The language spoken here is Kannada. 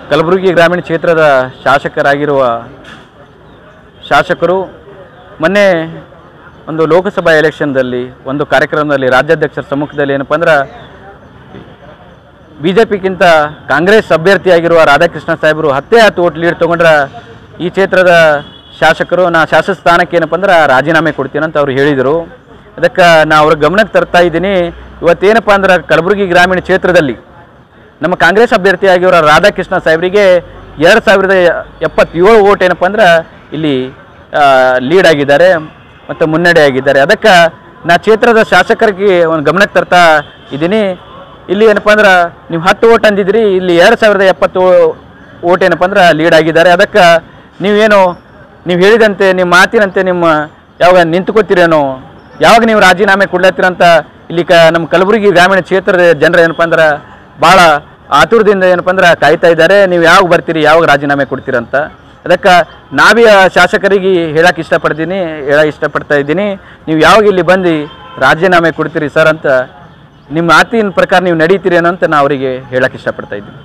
ಕಲಬುರಗಿ ಗ್ರಾಮೀಣ ಕ್ಷೇತ್ರದ ಶಾಸಕರು ಮೊನ್ನೆ ಒಂದು ಲೋಕಸಭಾ ಎಲೆಕ್ಷನ್ದಲ್ಲಿ ಒಂದು ಕಾರ್ಯಕ್ರಮದಲ್ಲಿ ರಾಜ್ಯಾಧ್ಯಕ್ಷರ ಸಮ್ಮುಖದಲ್ಲಿ ಏನಪ್ಪ ಅಂದ್ರೆ ಬಿಜೆಪಿಗಿಂತ ಕಾಂಗ್ರೆಸ್ ಅಭ್ಯರ್ಥಿಯಾಗಿರುವ ರಾಧಾಕೃಷ್ಣ ಸಾಹೇಬರು 10 ವೋಟ್ ಲೀಡ್ ತೊಗೊಂಡ್ರೆ ಈ ಕ್ಷೇತ್ರದ ಶಾಸಕರು ನಾ ಶಾಸಕ ಸ್ಥಾನಕ್ಕೆ ಏನಪ್ಪ ಅಂದ್ರೆ ರಾಜೀನಾಮೆ ಕೊಡ್ತೀನಿ ಅಂತ ಅವರು ಹೇಳಿದರು. ಅದಕ್ಕೆ ನಾ ಅವ್ರ ಗಮನಕ್ಕೆ ತರ್ತಾ ಇದ್ದೀನಿ. ಇವತ್ತೇನಪ್ಪ ಅಂದ್ರೆ ಕಲಬುರಗಿ ಗ್ರಾಮೀಣ ಕ್ಷೇತ್ರದಲ್ಲಿ ನಮ್ಮ ಕಾಂಗ್ರೆಸ್ ಅಭ್ಯರ್ಥಿಯಾಗಿರೋ ರಾಧಾಕೃಷ್ಣ ಸಾಹೇಬರಿಗೆ 2077 ವೋಟ್ ಏನಪ್ಪ ಅಂದ್ರೆ ಇಲ್ಲಿ ಲೀಡ್ ಆಗಿದ್ದಾರೆ ಮತ್ತು ಮುನ್ನಡೆ ಆಗಿದ್ದಾರೆ. ಅದಕ್ಕೆ ನಾ ಕ್ಷೇತ್ರದ ಶಾಸಕರಿಗೆ ಒಂದು ಗಮನಕ್ಕೆ ತರ್ತಾ ಇದ್ದೀನಿ. ಇಲ್ಲಿ ಏನಪ್ಪ ಅಂದ್ರೆ ನೀವು 10 ವೋಟ್ ಅಂದಿದ್ರಿ, ಇಲ್ಲಿ 2070 ವೋಟ್ ಏನಪ್ಪ ಅಂದ್ರೆ ಲೀಡ್ ಆಗಿದ್ದಾರೆ. ಅದಕ್ಕೆ ನೀವು ಹೇಳಿದಂತೆ ನಿಮ್ಮ ಮಾತಿನಂತೆ ನಿಮ್ಮ ಯಾವಾಗ ನಿಂತ್ಕೋತೀರೇನೋ, ಯಾವಾಗ ನೀವು ರಾಜೀನಾಮೆ ಕೊಡ್ಲತ್ತೀರಂತ ಇಲ್ಲಿ ನಮ್ಮ ಕಲಬುರಗಿ ಗ್ರಾಮೀಣ ಕ್ಷೇತ್ರದ ಜನರು ಏನಪ್ಪ ಅಂದ್ರೆ ಭಾಳ ಆತುರದಿಂದ ಏನಪ್ಪ ಅಂದ್ರೆ ಕಾಯ್ತಾ ಇದ್ದಾರೆ. ನೀವು ಯಾವಾಗ ಬರ್ತೀರಿ, ಯಾವಾಗ ರಾಜೀನಾಮೆ ಕೊಡ್ತೀರಂತ. ಅದಕ್ಕೆ ನಾವೇ ಶಾಸಕರಿಗೆ ಹೇಳಕ್ಕೆ ಇಷ್ಟಪಡ್ತಾ ಇದ್ದೀನಿ. ನೀವು ಯಾವಾಗ ಇಲ್ಲಿ ಬಂದು ರಾಜೀನಾಮೆ ಕೊಡ್ತೀರಿ ಸರ್ ಅಂತ, ನಿಮ್ಮ ಮಾತಿನ ಪ್ರಕಾರ ನೀವು ನಡೀತೀರೇನೋ ಅಂತ ನಾನು ಅವರಿಗೆ ಹೇಳಕ್ಕೆ ಇಷ್ಟಪಡ್ತಾ ಇದ್ದೀನಿ.